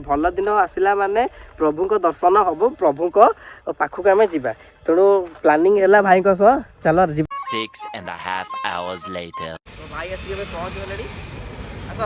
भल दिन आसला माने प्रभु को दर्शन हम प्रभु को पाखक आम जा तेणु प्लानिंग है भाई सह चल 6.5 hours later. तो भाई आसिक पहुँच गले आस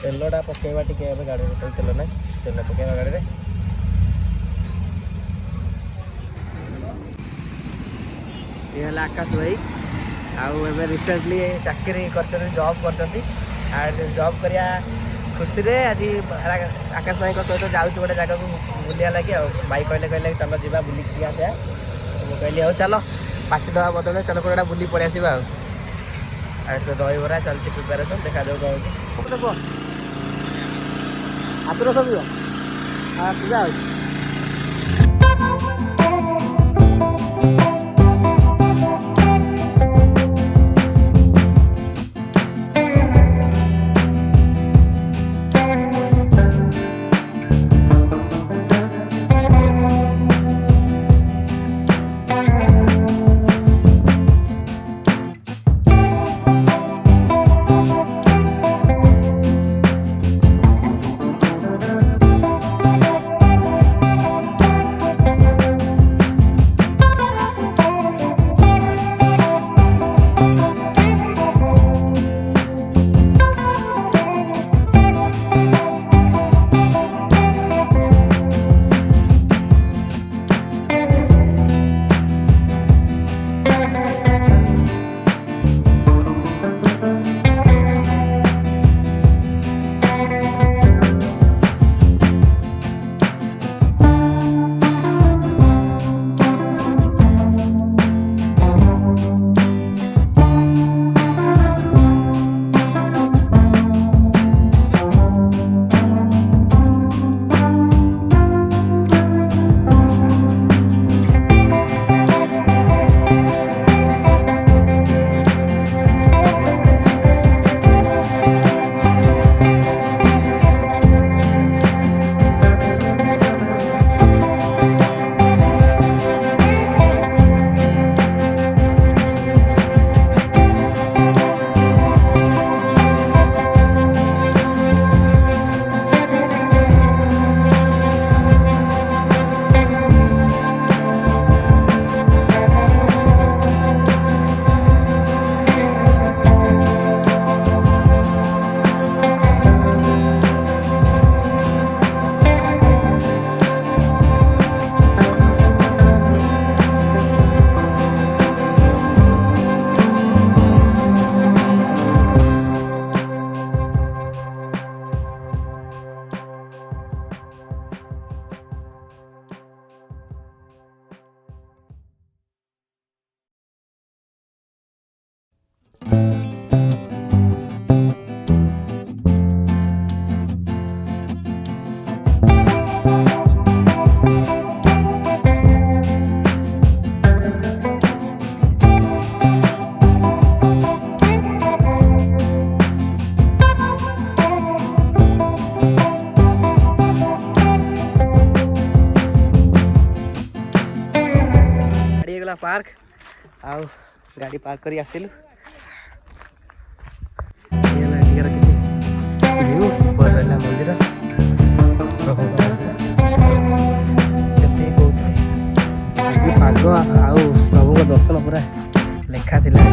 तेलटा पकेवा टी गाड़ी में तेल ना तेल पकेवा गाड़ी में ये आकाश भाई आउ रिसेंटली चाकरी कर जॉब कर जॉब करिया खुशी रे आज आकाश भाई सहित जाऊँ गोटे जगह को बुलिया लगे भाई कहले चल जा बुलिक आसा मुझे कहली हाँ चल पार्टी दवा बदल चल गोटा बुली पड़े आसवा दही बरा चलती प्रिपेरेसन देखा जाऊ कौन हाथ सब हाँ पूजा पार्क आउ गाड़ी पार्क करी आसिलु मंदिर आज पाग आउ प्रभु दर्शन पूरा लेखा थिला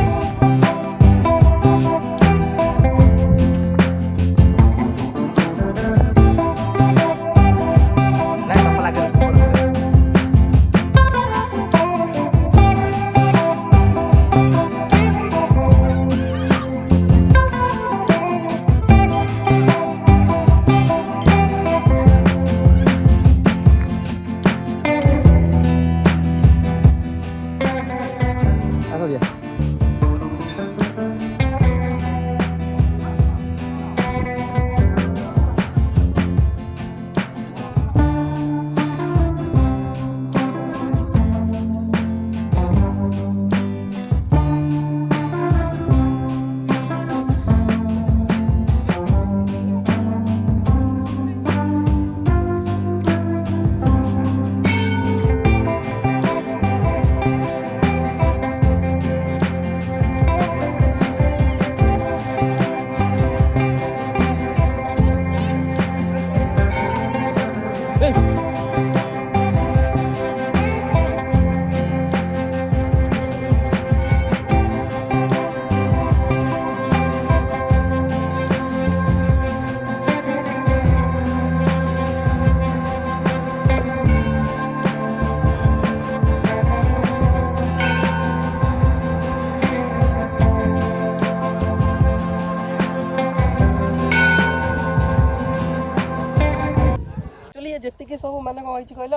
ମାନେ କ'ଣ ହେଇଛି କହିଲ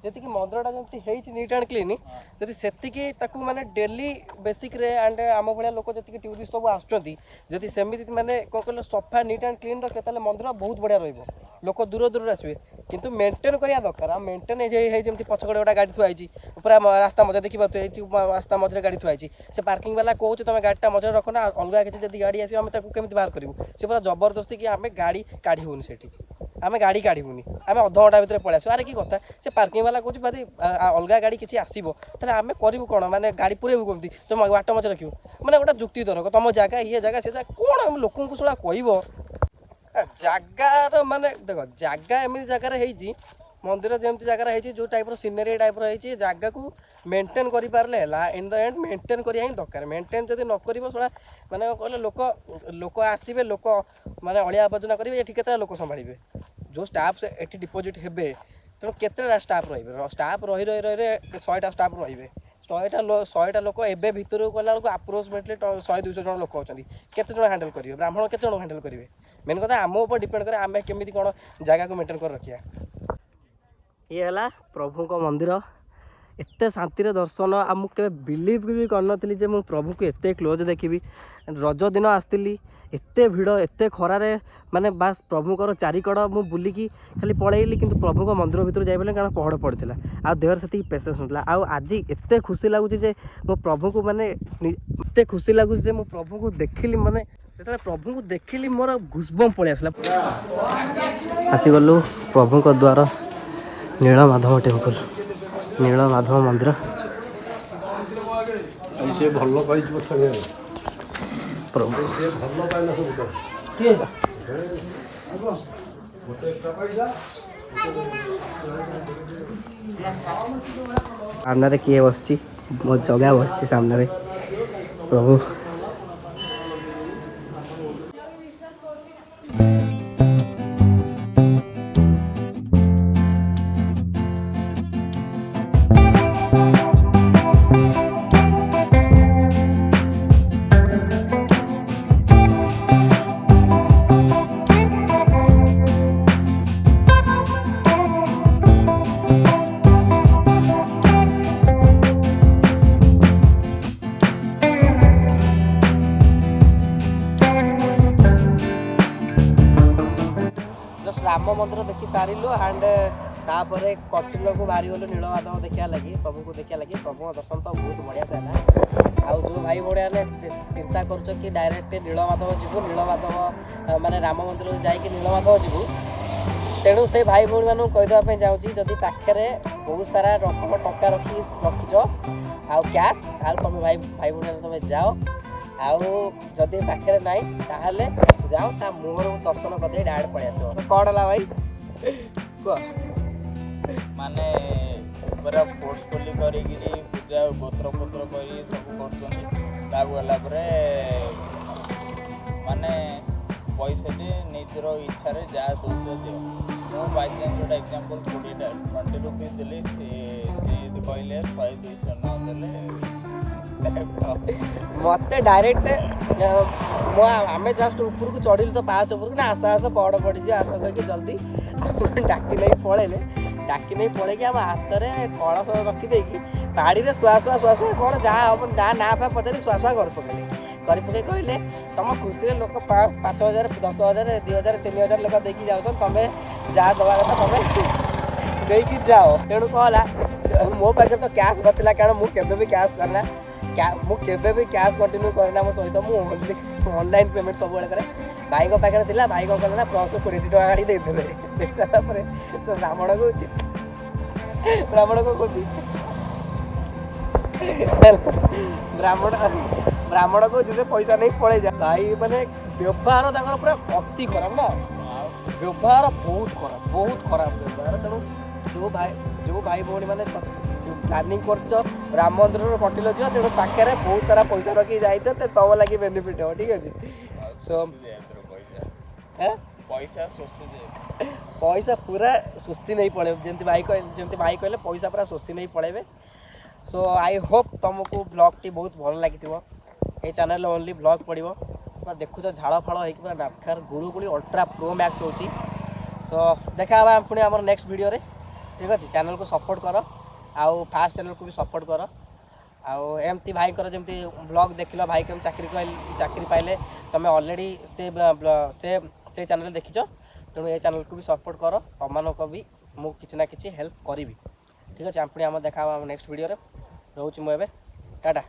ଯେତିକି ମନ୍ଦିରଟା ଯେମିତି ହେଇଛି ନିଟ୍ ଆଣ୍ଡ କ୍ଲିନ୍ ଯଦି ସେତିକି ତାକୁ ମାନେ ଡେଲି ବେସିକ୍ରେ ଆଣ୍ଡ ଆମ ଭଳିଆ ଲୋକ ଯେତିକି ଟୁରିଷ୍ଟ ସବୁ ଆସୁଛନ୍ତି ଯଦି ସେମିତି ମାନେ କ'ଣ କହିଲ ସଫା ନିଟ୍ ଆଣ୍ଡ କ୍ଲିନ୍ ରଖିବେ ତାହେଲେ ମନ୍ଦିର ବହୁତ ବଢ଼ିଆ ରହିବ ଲୋକ ଦୂର ଦୂରରୁ ଆସିବେ କିନ୍ତୁ ମେଣ୍ଟେନ୍ କରିବା ଦରକାର ଆଉ ମେଣ୍ଟେନ୍ ହେଇ ଯେମିତି ପଛକಡೆ ଗୋଟେ ଗାଡ଼ି ଥୁଆ ହେଇଛି ପୁରା ରାସ୍ତା ମଝିରେ ଦେଖିପାରୁଥିବେ ଏଇଠି ରାସ୍ତା ମଝିରେ ଗାଡ଼ି ଥୁଆ ହେଇଛି ସେ ପାର୍କିଂ ବାଲା କହୁଛି ତୁମେ ଗାଡ଼ିଟା ମଝିରେ ରଖ ନା ଅଲଗା କିଛି ଯଦି ଗାଡ଼ି ଆସିବ ଆମେ ତାକୁ କେମିତି ବାହାର କରିବୁ ସେ ପୁରା ଜବରଦସ୍ତି କି ଆମେ ଗାଡ଼ି କାଢ଼ିବୁନି ସେଠି ଆମେ ଗାଡ଼ି କାଢ଼ିବୁନି ଆମେ ଅଧଘଣ୍ଟା ଭିତରେ ପଳେଇ ଆସିବୁ ଆରେ କି କଥା ସେ ପାର୍କିଂ ବାଲା କହୁଛି ଯଦି ଅଲଗା ଗାଡ଼ି କିଛି ଆସିବ ତାହେଲେ ଆମେ କରିବୁ କ'ଣ ମାନେ ଗାଡ଼ି ପୁରେଇବୁ କେମିତି ତୁମ ବାଟ ମଝିରେ ରଖିବୁ ମାନେ ଗୋଟେ ଯୁକ୍ତି ତରକ ତୁମ ଜାଗା ଇଏ ଜାଗା ସେ ଜାଗା କ'ଣ ଆମେ ଲୋକଙ୍କୁ ସେଗୁଡ଼ା କହିବ ଜାଗାର ମାନେ ଦେଖ ଜାଗା ଏମିତି ଜାଗାରେ ହେଇଛି ମନ୍ଦିର ଯେମିତି ଜାଗାରେ ହେଇଛି ଯେଉଁ ଟାଇପ୍ର ସିନେରୀ ଟାଇପ୍ର ହେଇଛି ଜାଗାକୁ ମେଣ୍ଟେନ୍ କରିପାରିଲେ ହେଲା ଇନ୍ ଦ ଏଣ୍ଡ ମେଣ୍ଟେନ୍ କରିବା ହିଁ ଦରକାର ମେଣ୍ଟେନ୍ ଯଦି ନ କରିବ ସେଟା ମାନେ କହିଲେ ଲୋକ ଆସିବେ ଲୋକ ମାନେ ଅଳିଆ ଆବର୍ଜନା କରିବେ ଏଠି କେତେଟା ଲୋକ ସମ୍ଭାଳିବେ ଯେଉଁ ଷ୍ଟାଫ୍ ଏଠି ଡିପୋଜିଟ୍ ହେବେ ତେଣୁ କେତେଟା ଷ୍ଟାଫ୍ ରହିବେ ଷ୍ଟାଫ୍ ରହି 100ଟା ଷ୍ଟାଫ୍ ରହିବେ 100ଟା ଲୋକ ଏବେ ଭିତରକୁ ଗଲା ବେଳକୁ ଆପ୍ରୋକ୍ସିମେଟଲି 100-200 ଜଣ ଲୋକ ଅଛନ୍ତି କେତେ ଜଣ ହ୍ୟାଣ୍ଡେଲ୍ କରିବେ ବ୍ରାହ୍ମଣ କେତେ ଜଣ ହ୍ୟାଣ୍ଡେଲ୍ କରିବେ ମେନ୍ କଥା ଆମ ଉପରେ ଡିପେଣ୍ଡ କରେ ଆମେ କେମିତି କ'ଣ ଜାଗାକୁ ମେଣ୍ଟେନ୍ କରି ରଖିବା ଇଏ ହେଲା ପ୍ରଭୁଙ୍କ ମନ୍ଦିର ଏତେ ଶାନ୍ତିରେ ଦର୍ଶନ ଆଉ ମୁଁ କେବେ ବିଲିଭ୍ ବି କରିନଥିଲି ଯେ ମୁଁ ପ୍ରଭୁକୁ ଏତେ କ୍ଲୋଜ୍ ଦେଖିବି ରଜ ଦିନ ଆସିଥିଲି ଏତେ ଭିଡ଼ ଏତେ ଖରାରେ ମାନେ ବାସ୍ ପ୍ରଭୁଙ୍କର ଚାରିକଡ଼ ମୁଁ ବୁଲିକି ଖାଲି ପଳେଇଲି କିନ୍ତୁ ପ୍ରଭୁଙ୍କ ମନ୍ଦିର ଭିତରୁ ଯାଇପାରିଲି କାରଣ ପହଡ଼ ପଡ଼ିଥିଲା ଆଉ ଦେହରେ ସେତିକି ପେସେନ୍ସ ନଥିଲା ଆଉ ଆଜି ଏତେ ଖୁସି ଲାଗୁଛି ଯେ ମୁଁ ପ୍ରଭୁଙ୍କୁ ମାନେ ଏତେ ଖୁସି ଲାଗୁଛି ଯେ ମୁଁ ପ୍ରଭୁଙ୍କୁ ଦେଖିଲି ମାନେ ଯେତେବେଳେ ପ୍ରଭୁଙ୍କୁ ଦେଖିଲି ମୋର ଗୁସବମ୍ ପଳେଇ ଆସିଲା ଆସିଗଲୁ ପ୍ରଭୁଙ୍କ ଦ୍ୱାର ନୀଳମାଧବ ଟେମ୍ପଲ ନୀଳମାଧବ ମନ୍ଦିର ସେ ଭଲ ପାଇଛି ପ୍ରଭୁ ଭଲ ପାଇଲା ସବୁ ସାମ୍ନାରେ କିଏ ବସିଛି ମୋ ଜଗା ବସିଛି ସାମ୍ନାରେ ପ୍ରଭୁ ରାମ ମନ୍ଦିର ଦେଖି ସାରିଲୁ ଆଣ୍ଡ ତାପରେ କଟିଲକୁ ବାହାରିଗଲୁ ନୀଳମାଧବ ଦେଖିବା ଲାଗି ପ୍ରଭୁଙ୍କୁ ଦେଖିବା ଲାଗି ପ୍ରଭୁଙ୍କ ଦର୍ଶନ ତ ବହୁତ ବଢ଼ିଆ ଥିଲା ଆଉ ଯେଉଁ ଭାଇ ଭଉଣୀମାନେ ଚିନ୍ତା କରୁଛ କି ଡାଇରେକ୍ଟ ନୀଳମାଧବ ଯିବୁ ନୀଳମାଧବ ମାନେ ରାମ ମନ୍ଦିରକୁ ଯାଇକି ନୀଳମାଧବ ଯିବୁ ତେଣୁ ସେଇ ଭାଇ ଭଉଣୀମାନଙ୍କୁ କହିଦେବା ପାଇଁ ଚାହୁଁଛି ଯଦି ପାଖରେ ବହୁତ ସାରା ରକମ ଟଙ୍କା ରଖିଛ ଆଉ କ୍ୟାସ୍ ତାହେଲେ ତୁମେ ଭାଇ ଭଉଣୀମାନେ ତୁମେ ଯାଅ ଆଉ ଯଦି ପାଖରେ ନାହିଁ ତାହେଲେ ଯାଅ ତା ମୁହଁରୁ ଦର୍ଶନ କରିଦେଇ ଡାଇରେକ୍ଟ ପଳେଇ ଆସିବ କ'ଣ ହେଲା ଭାଇ କୁହ ମାନେ ପୁରା ଫୋର୍ସଫୁଲି କରିକିରି ପୂଜା ଗୋତ୍ର କରି ସବୁ କରୁଛନ୍ତି ତାକୁ ଗଲା ପରେ ମାନେ ପଇସା দিয়ে ନିଜର ଇଚ୍ଛାରେ ଯାହା ଦଉଛ ଦିଅ ମୁଁ ବାଇଚାନ୍ସ ଗୋଟେ ଏକ୍ଜାମ୍ପଲ୍ 20 ରୁପିଜ୍ ଦେଲି ସେ କହିଲେ 100-200 ନ ଦେଲେ ମତେ ଡାଇରେକ୍ଟ ଆମେ ଜଷ୍ଟ ଉପରକୁ ଚଢ଼ିଲୁ ତ ପାହାଚ ଉପରକୁ ନା ଆସ ପହଡ଼ ପଡ଼ିଯିବ ଆସ କହିକି ଜଲ୍ଦି ଡାକି ନେଇ ପଳେଇକି ଆମ ହାତରେ କଳସ ରଖିଦେଇକି ପାଣିରେ ଶୁଆ କ'ଣ ଯାହା ହେବ ନା ଫା ପଚାରି ଶୁଆ କରି ପକେଇ କହିଲେ ତମ ଖୁସିରେ ଲୋକ 5,000 10,000 2,000 3,000 ଲୋକ ଦେଇକି ଯାଉଛନ୍ତି ତମେ ଯାହା ଦେବା କଥା ତମେ ଦେଇକି ଯାଅ ତେଣୁ କ'ଣ ହେଲା ମୋ ପାଖରେ ତ କ୍ୟାସ୍ ନଥିଲା କାରଣ ମୁଁ କେବେ ବି କ୍ୟାସ୍ କରେନା ମୁଁ କେବେ ବି କ୍ୟାସ୍ କଣ୍ଟିନ୍ୟୁ କରେନା ମୋ ସହିତ ମୁଁ ଅନଲାଇନ୍ ପେମେଣ୍ଟ ସବୁବେଳେ କରେ ଭାଇଙ୍କ ପାଖରେ ଥିଲା ଭାଇ କ'ଣ କଲେ ନା ପ୍ଲସ୍ 20 ଟଙ୍କା ଆଣି ଦେଇଦେଲେ ଦେଇସାରିଲା ପରେ ସେ ବ୍ରାହ୍ମଣ କହୁଛି ବ୍ରାହ୍ମଣ କହୁଛି ସେ ପଇସା ନେଇ ପଳେଇ ଯା ଭାଇ ମାନେ ବ୍ୟବହାର ତାଙ୍କର ପୁରା ଅତି ଖରାପ ନା ବ୍ୟବହାର ବହୁତ ଖରାପ ବ୍ୟବହାର ତେଣୁ ଯେଉଁ ଭାଇ ଭଉଣୀ ମାନେ ପ୍ଲାନିଂ କରୁଛ ରାମ ମନ୍ଦିରରୁ କଟିଲ ଯିବ ତେଣୁ ପାଖରେ ବହୁତ ସାରା ପଇସା ରଖିକି ଯାଇଥିବ ତ ତମ ଲାଗି ବେନିଫିଟ୍ ହେବ ଠିକ୍ ଅଛି ସୋ ପଇସା ପୁରା ଶୋଷି ନେଇ ପଳେଇବେ ଯେମିତି ଭାଇ କହିଲେ ପଇସା ପୁରା ଶୋଷି ନେଇ ପଳେଇବେ ସୋ ଆଇ ହୋପ୍ ତୁମକୁ ବ୍ଲଗ୍ଟି ବହୁତ ଭଲ ଲାଗିଥିବ এই ଚ୍ୟାନେଲ୍ରେ ଓନ୍ଲି ବ୍ଲଗ୍ ପଡ଼ିବ ପୁରା ଦେଖୁଛ ଝାଳ ଫାଳ ହେଇକି ପୁରା ନାଖାର ଗୁଳୁଗୁଳି ଅଲ୍ଟ୍ରା ପ୍ରୋ ମ୍ୟାକ୍ସ ହେଉଛି ତ ଦେଖା ହେବା ପୁଣି ଆମର ନେକ୍ସଟ ଭିଡ଼ିଓରେ ठीक अच्छे चैनल को सपोर्ट कर आउ फास्ट चैनल को भी सपोर्ट कर आउ एमती भाई जमती ब्लॉग देख भाई केम चाकरी पाइले तुम ऑलरेडी से चैनल देखिच तेणु ये चैनल को भी सपोर्ट कर तुम को भी मुझे किसी ना कि हेल्प करी ठीक अच्छे पुणी आम देखा नेक्स्ट वीडियो रोच मुझे टाटा।